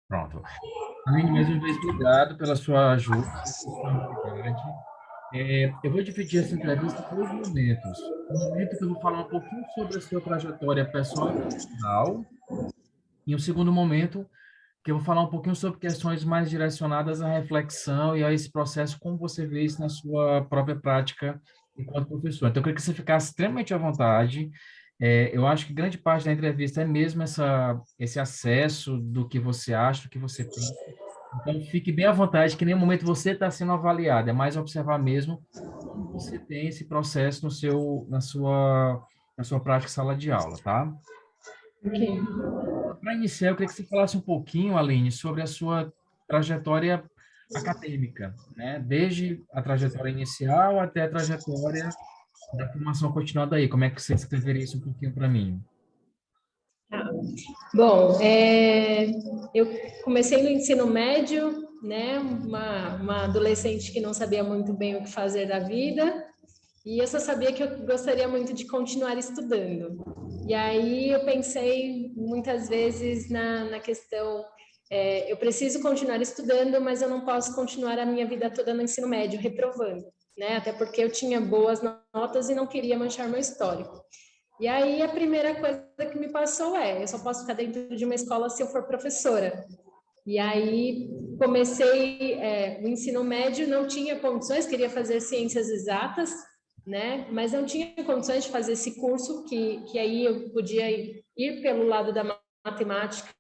Pronto. Aline, mais uma vez, obrigado pela sua ajuda, disponibilidade. Eu vou dividir essa entrevista em dois momentos. Um momento que eu vou falar um pouquinho sobre a sua trajetória pessoal e profissional, e um segundo momento que eu vou falar um pouquinho sobre questões mais direcionadas à reflexão e a esse processo, como você vê isso na sua própria prática enquanto professor. Então, eu queria que você ficasse extremamente à vontade. Eu acho que grande parte da entrevista é mesmo esse acesso do que você acha, do que você pensa. Então, fique bem à vontade, que em nenhum momento você está sendo avaliado, é mais observar mesmo como você tem esse processo na sua prática em sala de aula, tá? Ok. Para iniciar, eu queria que você falasse um pouquinho, Aline, sobre a sua trajetória acadêmica, né? Desde a trajetória inicial até a trajetória da formação continuada aí. Como é que você escreveria isso um pouquinho para mim? Tá. Bom, eu comecei no ensino médio, né? Uma adolescente que não sabia muito bem o que fazer da vida, e eu só sabia que eu gostaria muito de continuar estudando. E aí eu pensei muitas vezes na questão, eu preciso continuar estudando, mas eu não posso continuar a minha vida toda no ensino médio, reprovando, né? Até porque eu tinha boas notas e não queria manchar meu histórico. E aí a primeira coisa que me passou eu só posso ficar dentro de uma escola se eu for professora. E aí comecei o ensino médio, não tinha condições, queria fazer ciências exatas, né? Mas não tinha condições de fazer esse curso, que aí eu podia ir pelo lado da matemática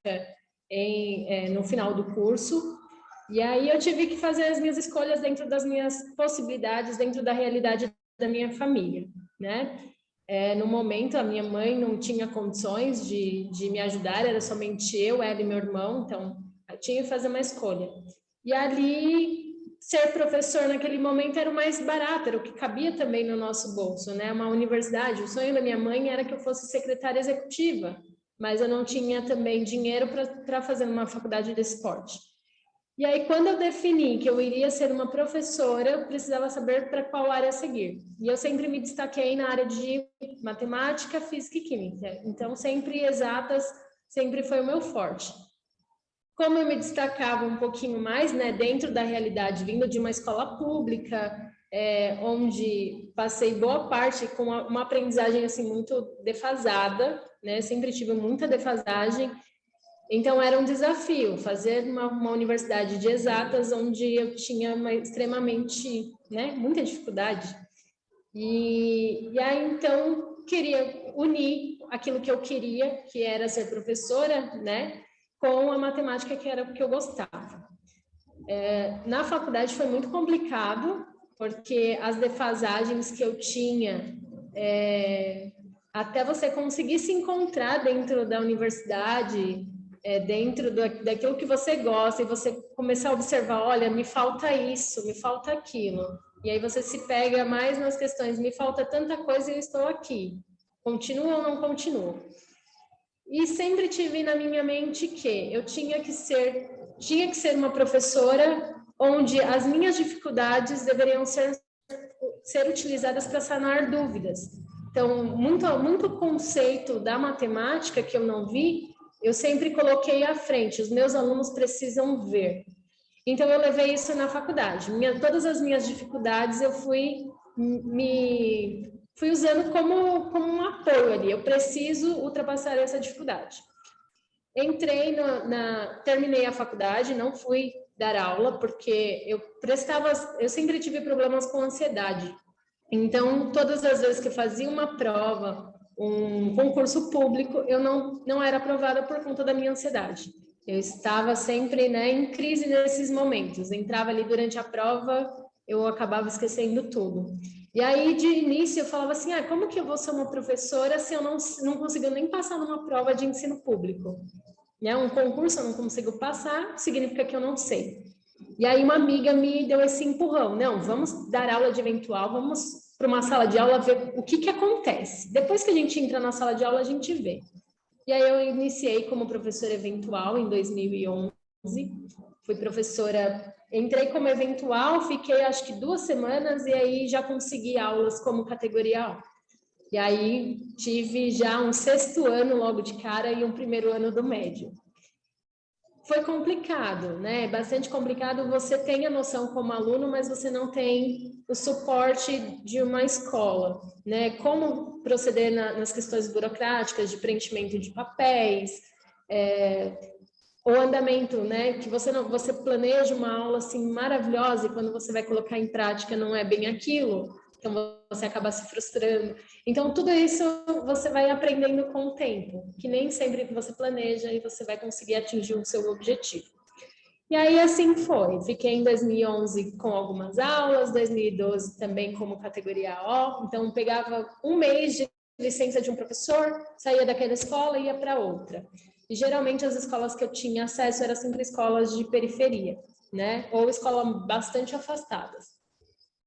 no final do curso. E aí eu tive que fazer as minhas escolhas dentro das minhas possibilidades, dentro da realidade da minha família, né? No momento, a minha mãe não tinha condições de me ajudar, era somente eu, ela e meu irmão, então eu tinha que fazer uma escolha. E ali, ser professor naquele momento era o mais barato, era o que cabia também no nosso bolso, né? Uma universidade, o sonho da minha mãe era que eu fosse secretária executiva, mas eu não tinha também dinheiro para fazer uma faculdade de esporte. E aí, quando eu defini que eu iria ser uma professora, eu precisava saber para qual área seguir. E eu sempre me destaquei na área de matemática, física e química. Então, sempre exatas, sempre foi o meu forte. Como eu me destacava um pouquinho mais, né, dentro da realidade, vindo de uma escola pública, onde passei boa parte com uma aprendizagem assim muito defasada, né, sempre tive muita defasagem. Então, era um desafio fazer uma universidade de exatas, onde eu tinha extremamente, né, muita dificuldade. E aí, então, queria unir aquilo que eu queria, que era ser professora, né, com a matemática, que era o que eu gostava. Na faculdade foi muito complicado, porque as defasagens que eu tinha, até você conseguir se encontrar dentro da universidade, dentro daquilo que você gosta, e você começar a observar, olha, me falta isso, me falta aquilo. E aí você se pega mais nas questões, me falta tanta coisa e eu estou aqui. Continuo ou não continuo? E sempre tive na minha mente que eu tinha que ser uma professora onde as minhas dificuldades deveriam ser utilizadas para sanar dúvidas. Então, muito conceito da matemática que eu não vi, eu sempre coloquei à frente. Os meus alunos precisam ver. Então, eu levei isso na faculdade. Todas as minhas dificuldades eu fui usando como um apoio ali. Eu preciso ultrapassar essa dificuldade. Terminei a faculdade, não fui dar aula, porque eu sempre tive problemas com ansiedade. Então, todas as vezes que eu fazia uma prova, um concurso público, eu não era aprovada por conta da minha ansiedade. Eu estava sempre, né, em crise nesses momentos. Entrava ali durante a prova, eu acabava esquecendo tudo. E aí, de início, eu falava assim, como que eu vou ser uma professora se eu não consigo nem passar numa prova de ensino público? Né? Um concurso eu não consigo passar, significa que eu não sei. E aí uma amiga me deu esse empurrão. Não, vamos dar aula de eventual, vamos para uma sala de aula ver o que acontece. Depois que a gente entra na sala de aula, a gente vê. E aí eu iniciei como professora eventual em 2011. Fui professora, entrei como eventual, fiquei acho que 2 semanas e aí já consegui aulas como categoria A. E aí tive já um 6º ano logo de cara e um 1º ano do médio. foi complicado, né? Bastante complicado. Você tem a noção como aluno, mas você não tem o suporte de uma escola, né? Como proceder nas questões burocráticas de preenchimento de papéis, o andamento, né? Que você planeja uma aula assim maravilhosa e quando você vai colocar em prática não é bem aquilo, então você acaba se frustrando. Então tudo isso você vai aprendendo com o tempo, que nem sempre você planeja e você vai conseguir atingir o seu objetivo. E aí assim foi. Fiquei em 2011 com algumas aulas, 2012 também como categoria O. Então pegava um mês de licença de um professor, saía daquela escola e ia para outra. E geralmente as escolas que eu tinha acesso eram sempre escolas de periferia, né? Ou escolas bastante afastadas.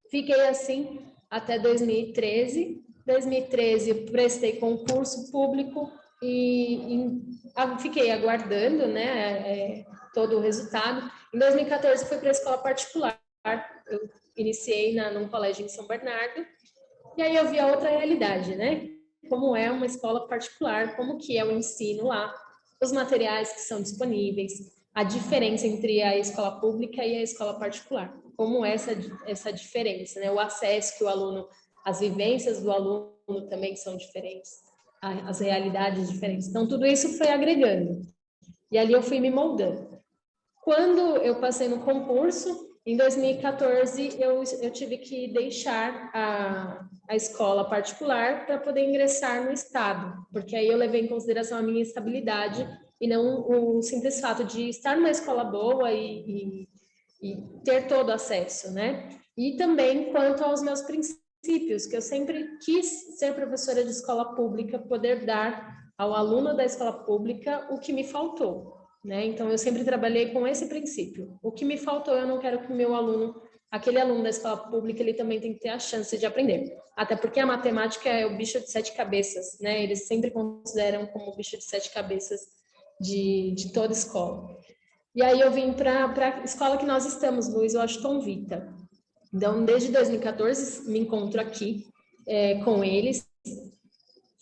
Fiquei assim até 2013. 2013 prestei concurso público e fiquei aguardando, né, todo o resultado. Em 2014 fui para a escola particular. Eu iniciei num colégio em São Bernardo. E aí eu vi a outra realidade, né? Como é uma escola particular, como que é o ensino lá, os materiais que são disponíveis, a diferença entre a escola pública e a escola particular. Como é essa diferença, né? O acesso que o aluno, as vivências do aluno também são diferentes, as realidades diferentes. Então, tudo isso foi agregando. E ali eu fui me moldando. Quando eu passei no concurso, em 2014, eu tive que deixar a escola particular para poder ingressar no Estado, porque aí eu levei em consideração a minha estabilidade e não o simples fato de estar numa escola boa e ter todo acesso, né? E também quanto aos meus princípios, que eu sempre quis ser professora de escola pública, poder dar ao aluno da escola pública o que me faltou, né? Então eu sempre trabalhei com esse princípio. O que me faltou, eu não quero que o meu aluno, aquele aluno da escola pública, ele também tem que ter a chance de aprender. Até porque a matemática é o bicho de 7 cabeças, né? Eles sempre consideram como o bicho de 7 cabeças de toda escola. E aí eu vim para a escola que nós estamos, Luiz Washington Vita. Então, desde 2014, me encontro aqui com eles.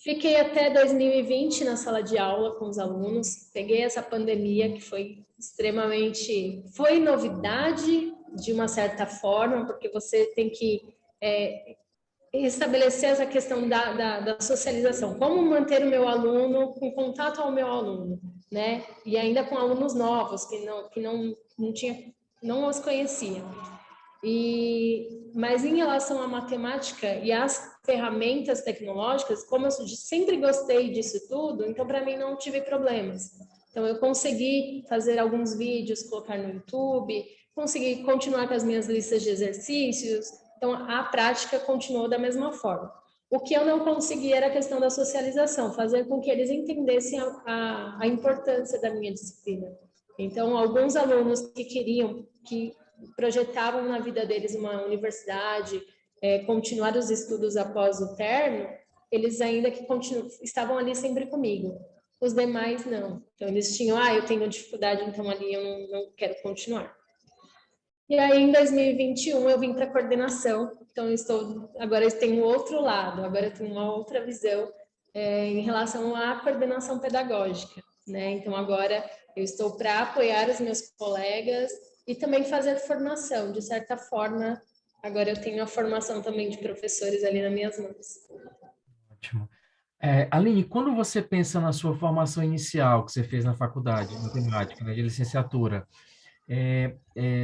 Fiquei até 2020 na sala de aula com os alunos. Peguei essa pandemia que foi extremamente... Foi novidade, de uma certa forma, porque você tem que estabelecer essa questão da socialização. Como manter o meu aluno com contato ao meu aluno, né? E ainda com alunos novos que não os conhecia. Mas em relação à matemática e às ferramentas tecnológicas, como eu sempre gostei disso tudo, então para mim não tive problemas. Então eu consegui fazer alguns vídeos, colocar no YouTube, consegui continuar com as minhas listas de exercícios. Então a prática continuou da mesma forma. O que eu não consegui era a questão da socialização, fazer com que eles entendessem a importância da minha disciplina. Então, alguns alunos que projetavam na vida deles uma universidade, continuar os estudos após o término, eles ainda que estavam ali sempre comigo. Os demais, não. Então, eles tinham, eu tenho dificuldade, então ali eu não quero continuar. E aí, em 2021, eu vim para a coordenação. Então, agora eu tenho outro lado, agora eu tenho uma outra visão em relação à coordenação pedagógica, né? Então, agora eu estou para apoiar os meus colegas e também fazer formação. De certa forma, agora eu tenho a formação também de professores ali nas minhas mãos. Ótimo. Aline, quando você pensa na sua formação inicial que você fez na faculdade de matemática, né, de licenciatura,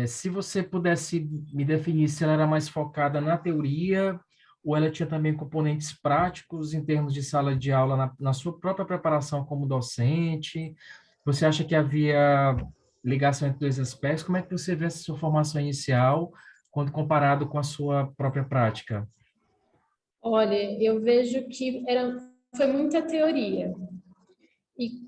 se você pudesse me definir se ela era mais focada na teoria ou ela tinha também componentes práticos em termos de sala de aula na sua própria preparação como docente, você acha que havia ligação entre dois aspectos? Como é que você vê essa sua formação inicial quando comparado com a sua própria prática? Olha, eu vejo que foi muita teoria. E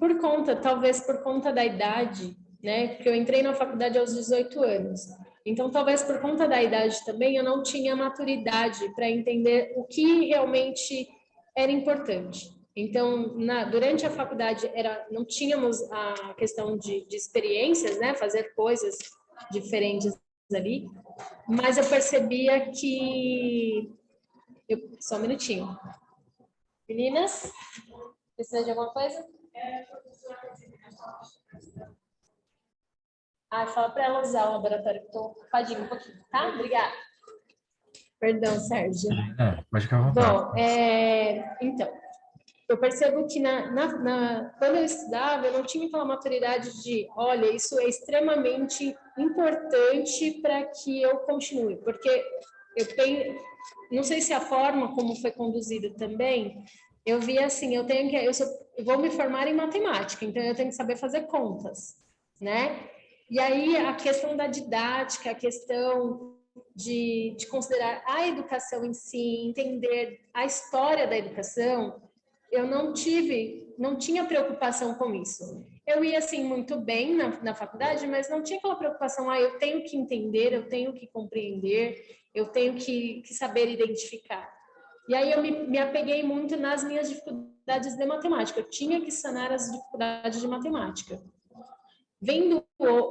talvez por conta da idade, né? Porque eu entrei na faculdade aos 18 anos. Então, talvez por conta da idade também, eu não tinha maturidade para entender o que realmente era importante. Então, durante a faculdade, não tínhamos a questão de experiências, né? Fazer coisas diferentes ali. Mas eu percebia que... Só um minutinho. Meninas, precisa de alguma coisa? Fala para ela usar o laboratório, que eu estou ocupadinho um pouquinho, tá? Obrigada. Perdão, Sérgio. Pode ficar à vontade. Bom, então, eu percebo que quando eu estudava, eu não tinha aquela maturidade de, olha, isso é extremamente importante para que eu continue, porque eu tenho, não sei se a forma como foi conduzida também, eu vi assim, eu vou me formar em matemática, então eu tenho que saber fazer contas, né? E aí a questão da didática, a questão de considerar a educação em si, entender a história da educação, eu não tinha preocupação com isso. Eu ia, assim, muito bem na faculdade, mas não tinha aquela preocupação, eu tenho que entender, eu tenho que compreender, eu tenho que saber identificar. E aí eu me apeguei muito nas minhas dificuldades de matemática, eu tinha que sanar as dificuldades de matemática. Vendo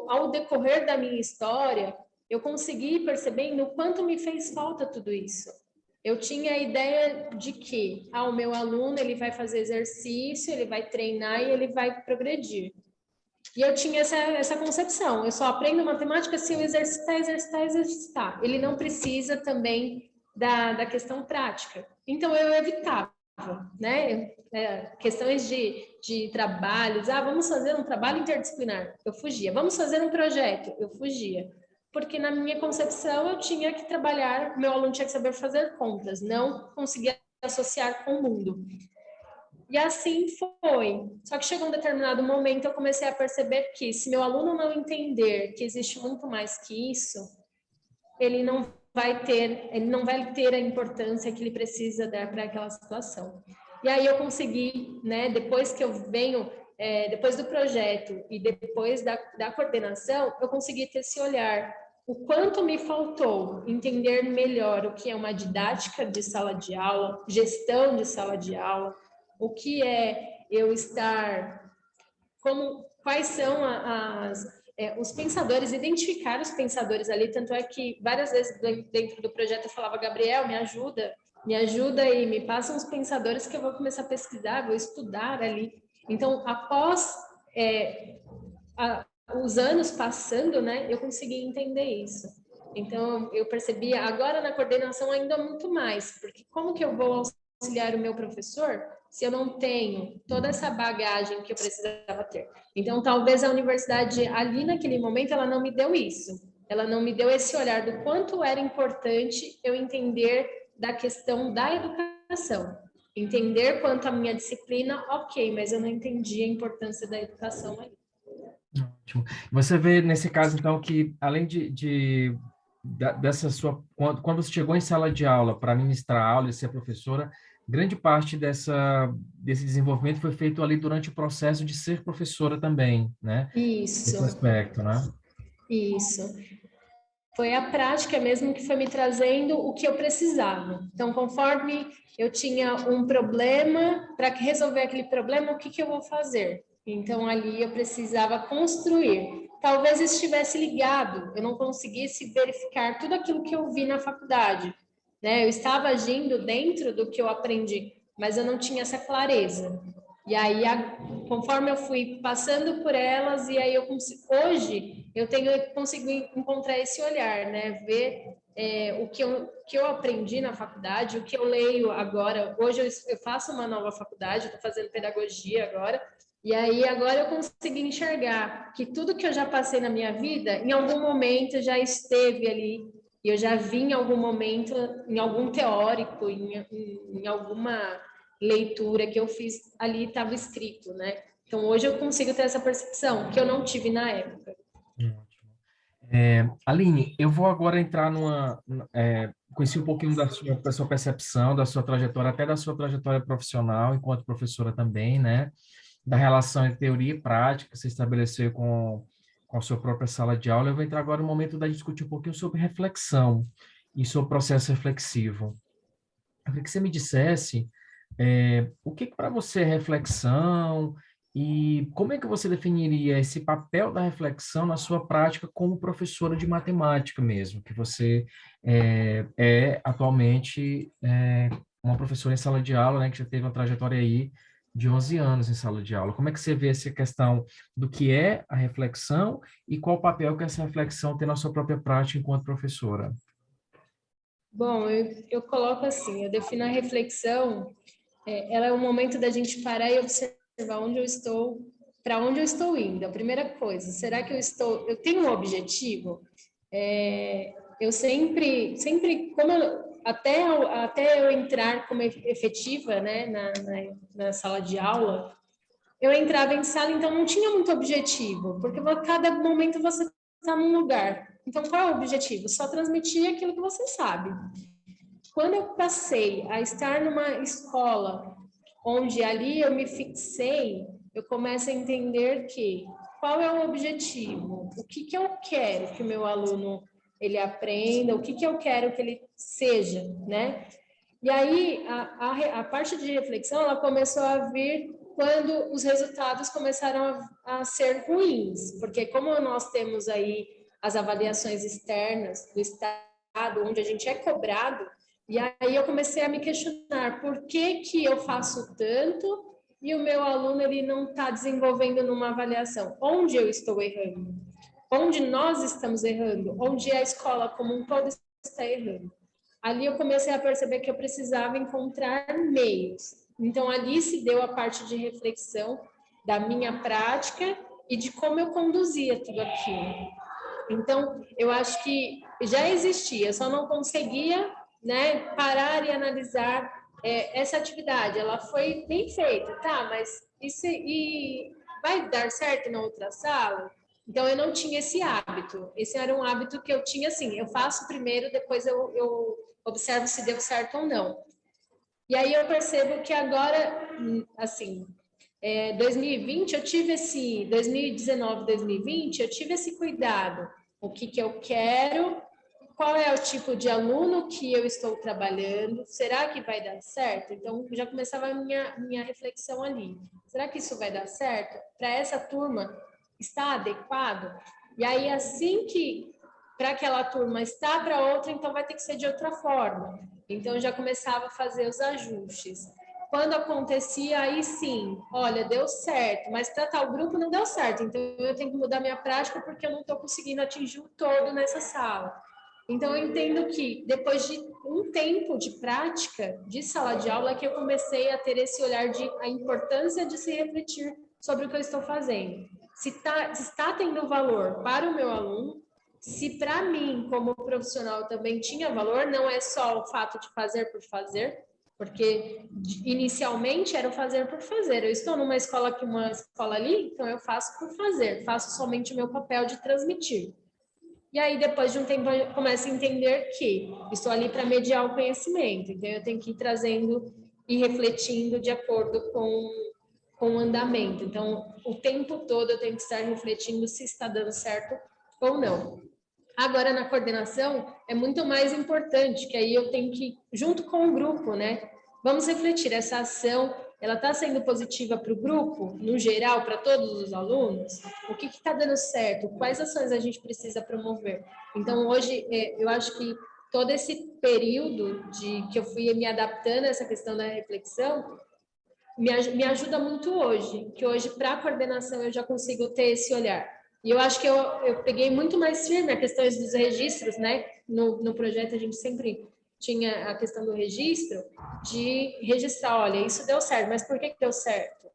ao decorrer da minha história, eu consegui perceber o quanto me fez falta tudo isso. Eu tinha a ideia de que o meu aluno ele vai fazer exercício, ele vai treinar e ele vai progredir. E eu tinha essa concepção, eu só aprendo matemática se eu exercitar. Ele não precisa também da questão prática. Então, eu evitava, né? Questões de trabalhos, vamos fazer um trabalho interdisciplinar, eu fugia. Vamos fazer um projeto, eu fugia. Porque na minha concepção eu tinha que trabalhar, meu aluno tinha que saber fazer contas, não conseguia associar com o mundo. E assim foi. Só que chegou um determinado momento, eu comecei a perceber que se meu aluno não entender que existe muito mais que isso, ele não vai ter a importância que ele precisa dar para aquela situação. E aí eu consegui, né, depois que eu venho, depois do projeto e depois da coordenação, eu consegui ter esse olhar. O quanto me faltou entender melhor o que é uma didática de sala de aula, gestão de sala de aula, o que é eu estar, quais são os pensadores, identificar os pensadores ali, tanto é que várias vezes dentro do projeto eu falava, Gabriel, me ajuda e me passa uns pensadores que eu vou começar a pesquisar, vou estudar ali. Então, após os anos passando, né, eu consegui entender isso. Então, eu percebi agora na coordenação ainda muito mais, porque como que eu vou auxiliar o meu professor se eu não tenho toda essa bagagem que eu precisava ter? Então, talvez a universidade ali naquele momento ela não me deu isso. Ela não me deu esse olhar do quanto era importante eu entender da questão da educação. Entender quanto a minha disciplina, ok, mas eu não entendi a importância da educação ali. Ótimo. Você vê nesse caso, então, que além dessa sua... Quando você chegou em sala de aula para ministrar aula e ser professora, grande parte desse desenvolvimento foi feito ali durante o processo de ser professora também, né? Isso. Esse aspecto, né? Isso. Foi a prática mesmo que foi me trazendo o que eu precisava. Então, conforme eu tinha um problema, para resolver aquele problema, o que eu vou fazer? Então, ali eu precisava construir. Talvez estivesse ligado, eu não conseguisse verificar tudo aquilo que eu vi na faculdade, né? Eu estava agindo dentro do que eu aprendi, mas eu não tinha essa clareza. E aí, conforme eu fui passando por elas, e aí hoje eu consigo encontrar esse olhar, né? Ver o que eu aprendi na faculdade, o que eu leio agora. Hoje eu faço uma nova faculdade, estou fazendo pedagogia agora, e aí agora eu consigo enxergar que tudo que eu já passei na minha vida, em algum momento já esteve ali, e eu já vi em algum momento, em algum teórico, em alguma leitura que eu fiz ali estava escrito, né? Então hoje eu consigo ter essa percepção que eu não tive na época. Aline, eu vou agora entrar conhecer um pouquinho da sua percepção, da sua trajetória, até da sua trajetória profissional, enquanto professora também, né? Da relação entre teoria e prática que você estabeleceu com a sua própria sala de aula. Eu vou entrar agora no momento da discutir um pouquinho sobre reflexão e sobre o processo reflexivo. Eu queria que você me dissesse o que para você é reflexão e como é que você definiria esse papel da reflexão na sua prática como professora de matemática mesmo, que você atualmente uma professora em sala de aula, né, que já teve uma trajetória aí de 11 anos em sala de aula. Como é que você vê essa questão do que é a reflexão e qual o papel que essa reflexão tem na sua própria prática enquanto professora? Bom, eu coloco assim, eu defino a reflexão, ela é o momento da gente parar e observar onde eu estou, para onde eu estou indo. A primeira coisa, será que eu tenho um objetivo? Eu sempre, até eu entrar como efetiva, né, na sala de aula, eu entrava em sala, então não tinha muito objetivo, porque a cada momento você está num lugar. Então, qual é o objetivo? Só transmitir aquilo que você sabe. Quando eu passei a estar numa escola onde ali eu me fixei, eu começo a entender que qual é o objetivo, o que que eu quero que o meu aluno ele aprenda, o que que eu quero que ele seja, né? E aí a parte de reflexão ela começou a vir quando os resultados começaram a ser ruins, porque como nós temos aí as avaliações externas do Estado, onde a gente é cobrado, e aí eu comecei a me questionar por que que eu faço tanto e o meu aluno ele não está desenvolvendo numa avaliação. Onde eu estou errando? Onde nós estamos errando? Onde a escola como um todo está errando? Ali eu comecei a perceber que eu precisava encontrar meios. Então, ali se deu a parte de reflexão da minha prática e de como eu conduzia tudo aquilo. Então, eu acho que já existia, só não conseguia, né, parar e analisar essa atividade. Ela foi bem feita, tá? Mas e vai dar certo na outra sala? Então, eu não tinha esse hábito. Esse era um hábito que eu tinha, assim, eu faço primeiro, depois eu observo se deu certo ou não. E aí eu percebo que agora, assim, 2020 eu tive 2019, 2020 eu tive esse cuidado, o que que eu quero, qual é o tipo de aluno que eu estou trabalhando, será que vai dar certo? Então já começava a minha reflexão ali, será que isso vai dar certo? Para essa turma está adequado? E aí assim que para aquela turma está para outra, então vai ter que ser de outra forma. Então já começava a fazer os ajustes. Quando acontecia, aí sim, olha, deu certo, mas para tal grupo não deu certo, então eu tenho que mudar minha prática porque eu não estou conseguindo atingir o todo nessa sala. Então eu entendo que depois de um tempo de prática de sala de aula que eu comecei a ter esse olhar de a importância de se refletir sobre o que eu estou fazendo. Se está tendo valor para o meu aluno, se para mim, como profissional, também tinha valor, não é só o fato de fazer por fazer, porque inicialmente era o fazer por fazer. Eu estou numa escola aqui, uma escola ali, então eu faço por fazer, faço somente o meu papel de transmitir. E aí, depois de um tempo, eu começo a entender que estou ali para mediar o conhecimento, então eu tenho que ir trazendo e refletindo de acordo com o andamento. Então, o tempo todo eu tenho que estar refletindo se está dando certo ou não. Agora, na coordenação, é muito mais importante, que aí eu tenho que, junto com o grupo, né? Vamos refletir, essa ação, ela está sendo positiva para o grupo, no geral, para todos os alunos? O que está dando certo? Quais ações a gente precisa promover? Então, hoje, eu acho que todo esse período de que eu fui me adaptando a essa questão da reflexão, me ajuda muito hoje, que hoje, para a coordenação, eu já consigo ter esse olhar. E eu acho que eu peguei muito mais firme a questão dos registros, né? No projeto, a gente sempre tinha a questão do registro, de registrar, olha, isso deu certo, mas por que deu certo?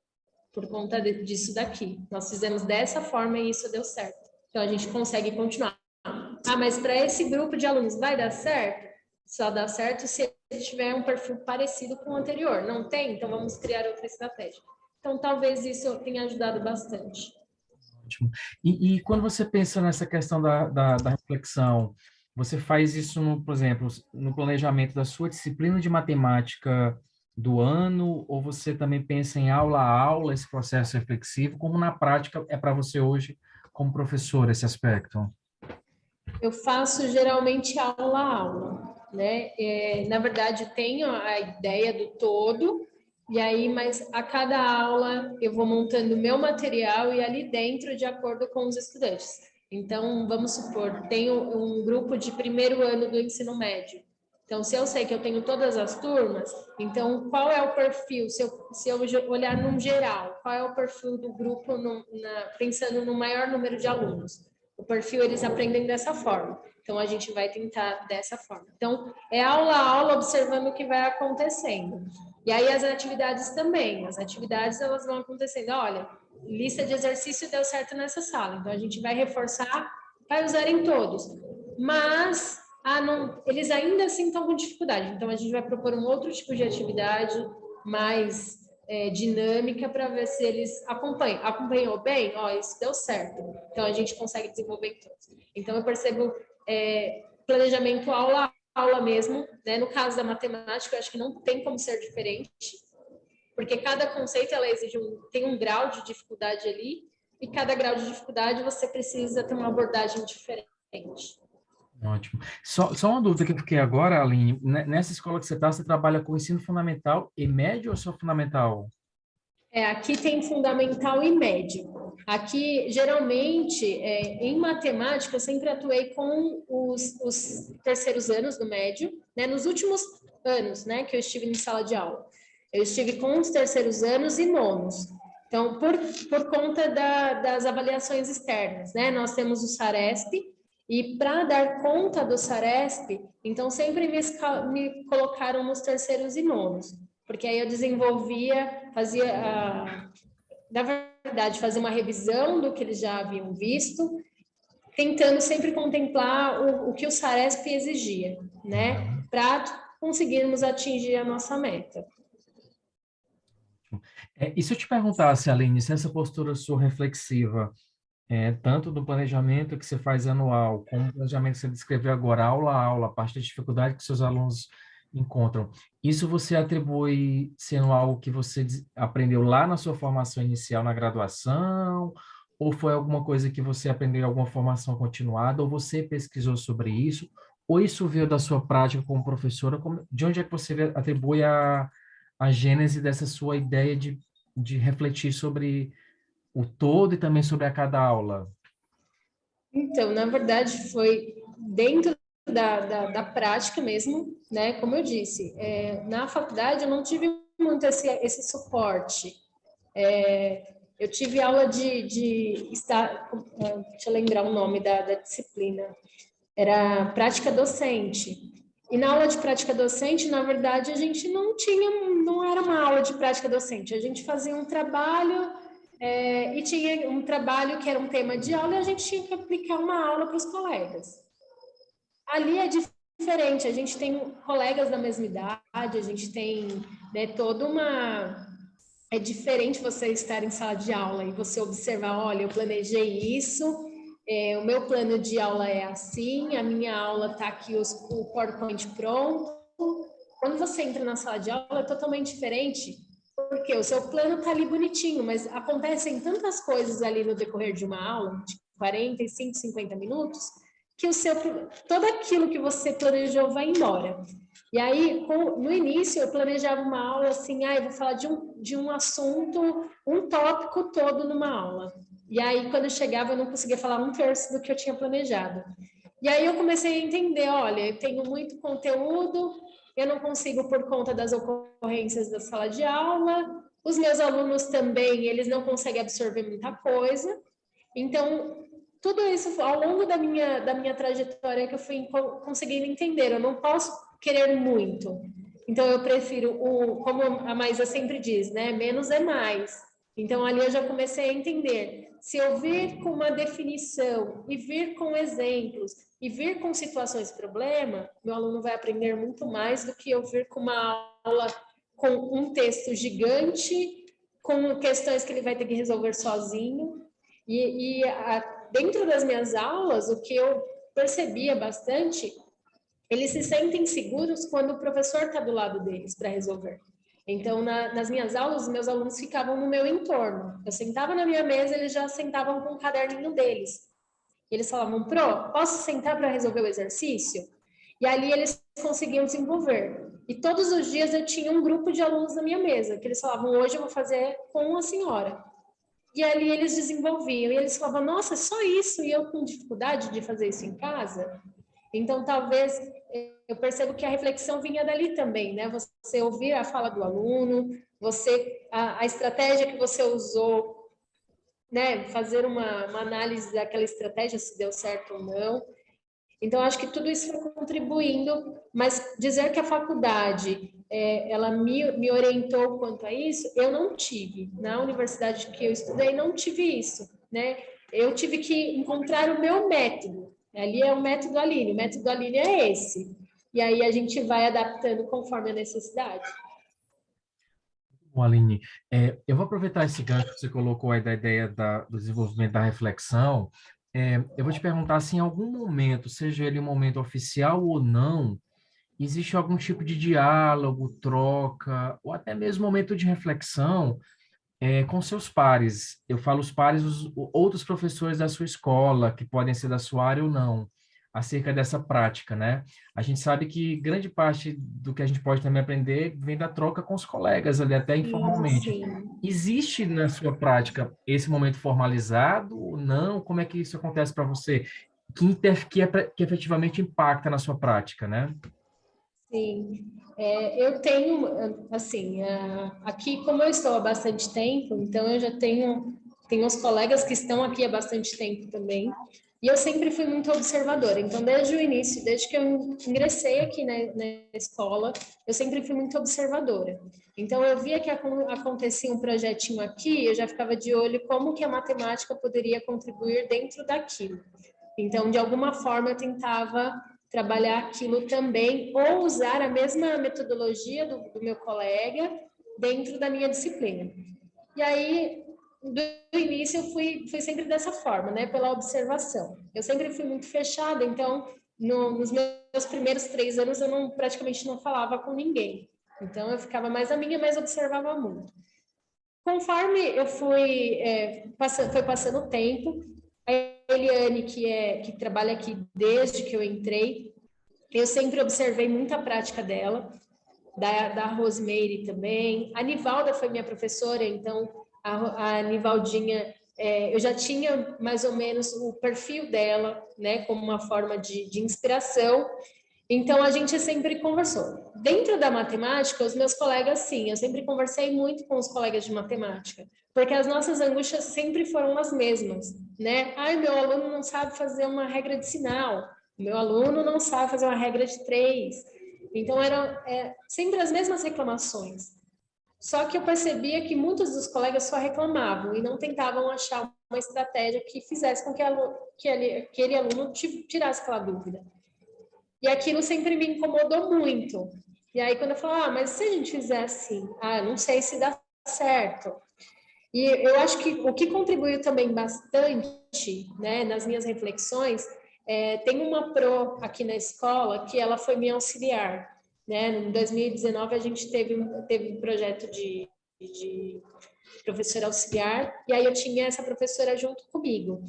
Por conta disso daqui. Nós fizemos dessa forma e isso deu certo. Então, a gente consegue continuar. Ah, mas para esse grupo de alunos vai dar certo? Só dá certo se ele tiver um perfil parecido com o anterior. Não tem? Então vamos criar outra estratégia. Então talvez isso tenha ajudado bastante. Ótimo. E quando você pensa nessa questão da reflexão, você faz isso, por exemplo, no planejamento da sua disciplina de matemática do ano, ou você também pensa em aula a aula, esse processo reflexivo, como na prática é para você hoje, como professor, esse aspecto? Eu faço geralmente aula a aula, né? Na verdade, tenho a ideia do todo, e aí, mas a cada aula eu vou montando o meu material e ali dentro de acordo com os estudantes. Então, vamos supor, tenho um grupo de primeiro ano do ensino médio. Então, se eu sei que eu tenho todas as turmas, então qual é o perfil? Se eu olhar num geral, qual é o perfil do grupo pensando no maior número de alunos? O perfil eles aprendem dessa forma. Então, a gente vai tentar dessa forma. Então, é aula a aula, observando o que vai acontecendo. E aí, as atividades também. As atividades, elas vão acontecendo. Olha, lista de exercício deu certo nessa sala. Então, a gente vai reforçar, vai usarem todos. Mas, não, eles ainda assim estão com dificuldade. Então, a gente vai propor um outro tipo de atividade mais dinâmica para ver se eles acompanham. Acompanhou bem? Ó, isso deu certo. Então, a gente consegue desenvolver em todos. Então, eu percebo planejamento aula a aula mesmo, né? No caso da matemática, eu acho que não tem como ser diferente, porque cada conceito ela exige tem um grau de dificuldade ali, e cada grau de dificuldade você precisa ter uma abordagem diferente. Ótimo. Só uma dúvida que eu fiquei agora, Aline. Nessa escola que você está, você trabalha com ensino fundamental e médio ou só fundamental? Aqui tem fundamental e médio. Aqui, geralmente, em matemática, eu sempre atuei com os terceiros anos do médio, né? Nos últimos anos, né, que eu estive em sala de aula. Eu estive com os terceiros anos e nonos. Então, por conta das avaliações externas, né? Nós temos o SARESP, e para dar conta do SARESP, então sempre me colocaram nos terceiros e nonos, porque aí eu desenvolvia, na verdade, fazia uma revisão do que eles já haviam visto, tentando sempre contemplar o que o SARESP exigia, né, para conseguirmos atingir a nossa meta. E se eu te perguntasse, Aline, se essa postura sua reflexiva, tanto do planejamento que você faz anual, como o planejamento que você descreveu agora, aula a aula, a parte da dificuldade que seus alunos encontram, isso você atribui sendo algo que você aprendeu lá na sua formação inicial na graduação, ou foi alguma coisa que você aprendeu em alguma formação continuada, ou você pesquisou sobre isso, ou isso veio da sua prática como professora? De onde é que você atribui a gênese dessa sua ideia de refletir sobre o todo e também sobre a cada aula? Então, na verdade, foi dentro da prática mesmo, né? Como eu disse, na faculdade eu não tive muito esse suporte. Eu tive aula deixa eu lembrar o nome da disciplina, era prática docente. E na aula de prática docente, na verdade, a gente não era uma aula de prática docente, a gente fazia um trabalho e tinha um trabalho que era um tema de aula e a gente tinha que aplicar uma aula para os colegas. Ali é diferente, a gente tem colegas da mesma idade, a gente tem, né, toda uma... É diferente você estar em sala de aula e você observar, olha, eu planejei isso, o meu plano de aula é assim, a minha aula está aqui, o PowerPoint pronto. Quando você entra na sala de aula é totalmente diferente, porque o seu plano está ali bonitinho, mas acontecem tantas coisas ali no decorrer de uma aula, de 45, 50 minutos, que todo aquilo que você planejou vai embora. E aí, no início, eu planejava uma aula assim, eu vou falar de um assunto, um tópico todo numa aula. E aí, quando eu chegava, eu não conseguia falar um terço do que eu tinha planejado. E aí, eu comecei a entender, olha, eu tenho muito conteúdo, eu não consigo por conta das ocorrências da sala de aula, os meus alunos também, eles não conseguem absorver muita coisa. Então, tudo isso, ao longo da minha trajetória, que eu fui conseguindo entender, eu não posso querer muito. Então, eu prefiro, como a Maísa sempre diz, né? Menos é mais. Então, ali eu já comecei a entender. Se eu vir com uma definição e vir com exemplos e vir com situações de problema, meu aluno vai aprender muito mais do que eu vir com uma aula com um texto gigante, com questões que ele vai ter que resolver sozinho. Dentro das minhas aulas, o que eu percebia bastante, eles se sentem seguros quando o professor está do lado deles para resolver. Então, nas minhas aulas, os meus alunos ficavam no meu entorno. Eu sentava na minha mesa, eles já sentavam com o caderninho deles. Eles falavam, posso sentar para resolver o exercício? E ali eles conseguiam desenvolver. E todos os dias eu tinha um grupo de alunos na minha mesa, que eles falavam, hoje eu vou fazer com a senhora. E ali eles desenvolviam. E eles falavam, nossa, só isso? E eu com dificuldade de fazer isso em casa? Então, talvez eu percebo que a reflexão vinha dali também, né? Você ouvir a fala do aluno, a estratégia que você usou, né? Fazer uma análise daquela estratégia, se deu certo ou não. Então, acho que tudo isso foi contribuindo, mas dizer que a faculdade ela me orientou quanto a isso, eu não tive. Na universidade que eu estudei, não tive isso, né? Eu tive que encontrar o meu método. Ali é o método Aline, o método Aline é esse. E aí a gente vai adaptando conforme a necessidade. Bom, Aline, eu vou aproveitar esse gancho que você colocou aí da ideia do desenvolvimento da reflexão. Eu vou te perguntar se em algum momento, seja ele um momento oficial ou não, existe algum tipo de diálogo, troca, ou até mesmo momento de reflexão com seus pares. Eu falo os pares, os outros professores da sua escola, que podem ser da sua área ou não, acerca dessa prática, né? A gente sabe que grande parte do que a gente pode também aprender vem da troca com os colegas ali, até Sim, informalmente. sim. Existe na sua prática esse momento formalizado ou não? Como é que isso acontece para você? Que efetivamente impacta na sua prática, né? Sim, eu tenho, assim, aqui, como eu estou há bastante tempo, então eu já tenho uns colegas que estão aqui há bastante tempo também, e eu sempre fui muito observadora. Então, desde o início, desde que eu ingressei aqui na escola, eu sempre fui muito observadora. Então, eu via que acontecia um projetinho aqui, eu já ficava de olho como que a matemática poderia contribuir dentro daquilo. Então, de alguma forma, eu tentava trabalhar aquilo também, ou usar a mesma metodologia do meu colega dentro da minha disciplina. E aí, do início, eu fui sempre dessa forma, né? Pela observação. Eu sempre fui muito fechada, então, nos meus primeiros 3 anos, eu praticamente não falava com ninguém. Então, eu ficava mais a minha, mas observava muito. Conforme eu foi passando o tempo, a Eliane, que trabalha aqui desde que eu entrei, eu sempre observei muita prática dela, da Rosemary também. A Nivalda foi minha professora, então a Nivaldinha, eu já tinha mais ou menos o perfil dela, né, como uma forma de inspiração. Então, a gente sempre conversou. Dentro da matemática, os meus colegas, sim, eu sempre conversei muito com os colegas de matemática, porque as nossas angústias sempre foram as mesmas, né? Ai, meu aluno não sabe fazer uma regra de sinal, meu aluno não sabe fazer uma regra de 3. Então, eram sempre as mesmas reclamações. Só que eu percebia que muitos dos colegas só reclamavam e não tentavam achar uma estratégia que fizesse com que aquele aluno tirasse aquela dúvida. E aquilo sempre me incomodou muito. E aí, quando eu falo, mas se a gente fizer assim? Não sei se dá certo. E eu acho que o que contribuiu também bastante, né, nas minhas reflexões, tem uma pro aqui na escola que ela foi minha auxiliar. Né? Em 2019, a gente teve um projeto de professora auxiliar, e aí eu tinha essa professora junto comigo.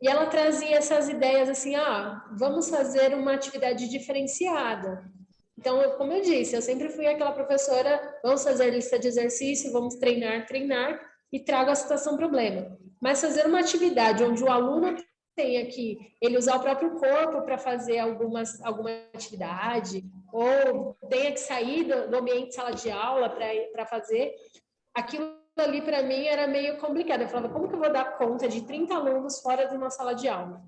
E ela trazia essas ideias assim, vamos fazer uma atividade diferenciada. Então, como eu disse, eu sempre fui aquela professora, vamos fazer lista de exercício, vamos treinar, e trago a situação problema. Mas fazer uma atividade onde o aluno tenha que ele usar o próprio corpo para fazer alguma atividade, ou tenha que sair do ambiente de sala de aula para fazer, aquilo ali para mim era meio complicado. Eu falava, como que eu vou dar conta de 30 alunos fora de uma sala de aula?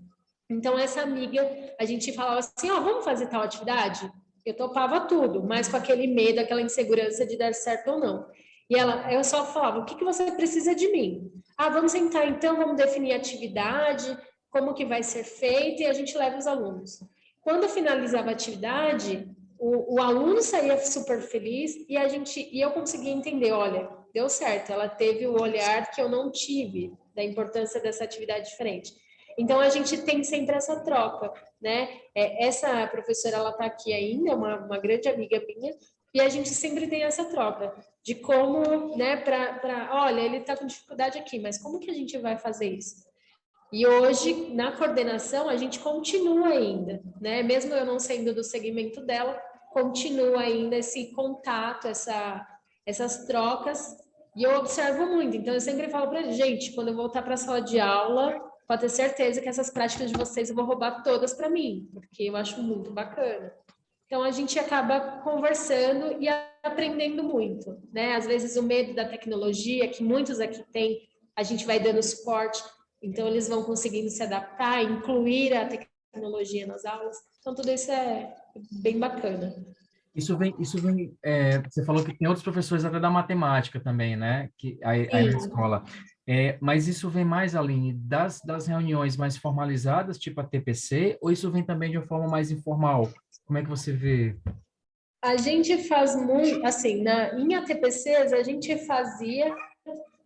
Então, essa amiga, a gente falava assim, vamos fazer tal atividade? Eu topava tudo, mas com aquele medo, aquela insegurança de dar certo ou não. E eu só falava, o que você precisa de mim? Vamos sentar então, vamos definir a atividade, como que vai ser feito, e a gente leva os alunos. Quando finalizava a atividade, o aluno saía super feliz e eu conseguia entender, olha, deu certo, ela teve o olhar que eu não tive da importância dessa atividade diferente. Então, a gente tem sempre essa troca, né? Essa professora, ela está aqui ainda, uma grande amiga minha, e a gente sempre tem essa troca de como, né, olha, ele está com dificuldade aqui, mas como que a gente vai fazer isso? E hoje, na coordenação, a gente continua ainda, né? Mesmo eu não sendo do segmento dela, continua ainda esse contato, essas trocas, e eu observo muito. Então, eu sempre falo para gente, quando eu voltar para a sala de aula, pode ter certeza que essas práticas de vocês eu vou roubar todas para mim, porque eu acho muito bacana. Então, a gente acaba conversando e aprendendo muito, né? Às vezes, o medo da tecnologia, que muitos aqui têm, a gente vai dando suporte, então eles vão conseguindo se adaptar, incluir a tecnologia nas aulas. Então, tudo isso é bem bacana. Você falou que tem outros professores até da matemática também, né? Aí na Sim. escola. Mas isso vem mais além das reuniões mais formalizadas, tipo a TPC, ou isso vem também de uma forma mais informal? Como é que você vê? A gente faz muito, assim, em ATPCs, a gente fazia,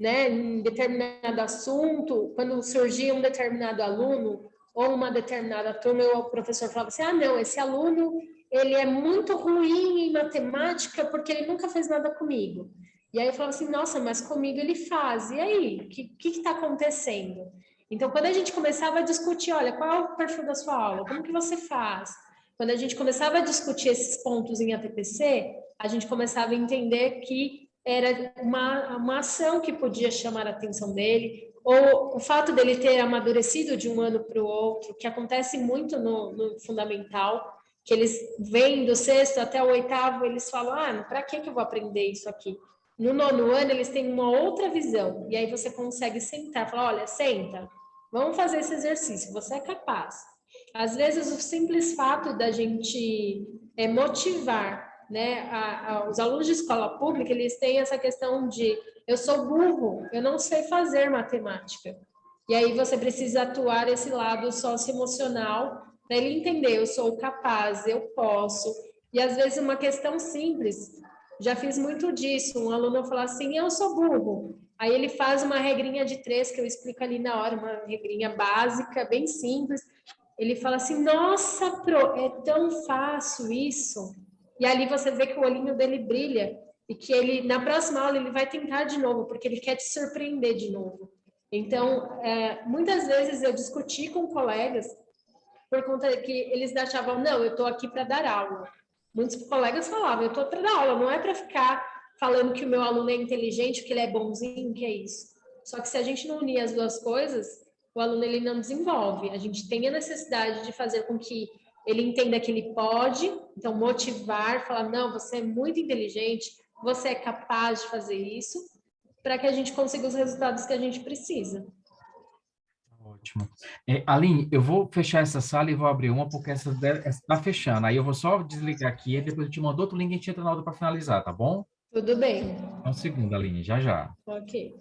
né, em determinado assunto, quando surgia um determinado aluno ou uma determinada turma, o professor falava assim, ah, não, esse aluno, ele é muito ruim em matemática porque ele nunca fez nada comigo. E aí eu falava assim, nossa, mas comigo ele faz, e aí? O que está acontecendo? Então, quando a gente começava a discutir, olha, qual é o perfil da sua aula? Como que você faz? Quando a gente começava a discutir esses pontos em ATPC, a gente começava a entender que era uma ação que podia chamar a atenção dele, ou o fato dele ter amadurecido de um ano para o outro, que acontece muito no fundamental, que eles vêm do sexto até o oitavo, eles falam, ah, para que eu vou aprender isso aqui? No nono ano, eles têm uma outra visão, e aí você consegue sentar, falar, olha, senta, vamos fazer esse exercício, você é capaz. Às vezes, o simples fato da gente motivar, né, os alunos de escola pública, eles têm essa questão de eu sou burro, eu não sei fazer matemática. E aí você precisa atuar esse lado socioemocional para ele entender, eu sou capaz, eu posso. E às vezes uma questão simples, já fiz muito disso, um aluno fala assim, eu sou burro. Aí ele faz uma regrinha de 3, que eu explico ali na hora, uma regrinha básica, bem simples. Ele fala assim, nossa, Pro, é tão fácil isso. E ali você vê que o olhinho dele brilha e que ele, na próxima aula, ele vai tentar de novo, porque ele quer te surpreender de novo. Então, muitas vezes eu discuti com colegas por conta que eles achavam, não, eu estou aqui para dar aula. Muitos colegas falavam, eu estou para dar aula, não é para ficar falando que o meu aluno é inteligente, que ele é bonzinho, que é isso. Só que se a gente não unir as duas coisas, o aluno ele não desenvolve. A gente tem a necessidade de fazer com que ele entenda que ele pode, então motivar, falar, não, você é muito inteligente, você é capaz de fazer isso, para que a gente consiga os resultados que a gente precisa. Ótimo. Aline, eu vou fechar essa sala e vou abrir uma, porque essa está fechando. Aí eu vou só desligar aqui e depois eu te mando outro link e a gente entra na outra para finalizar, tá bom? Tudo bem. Um segundo, Aline, já já. Ok.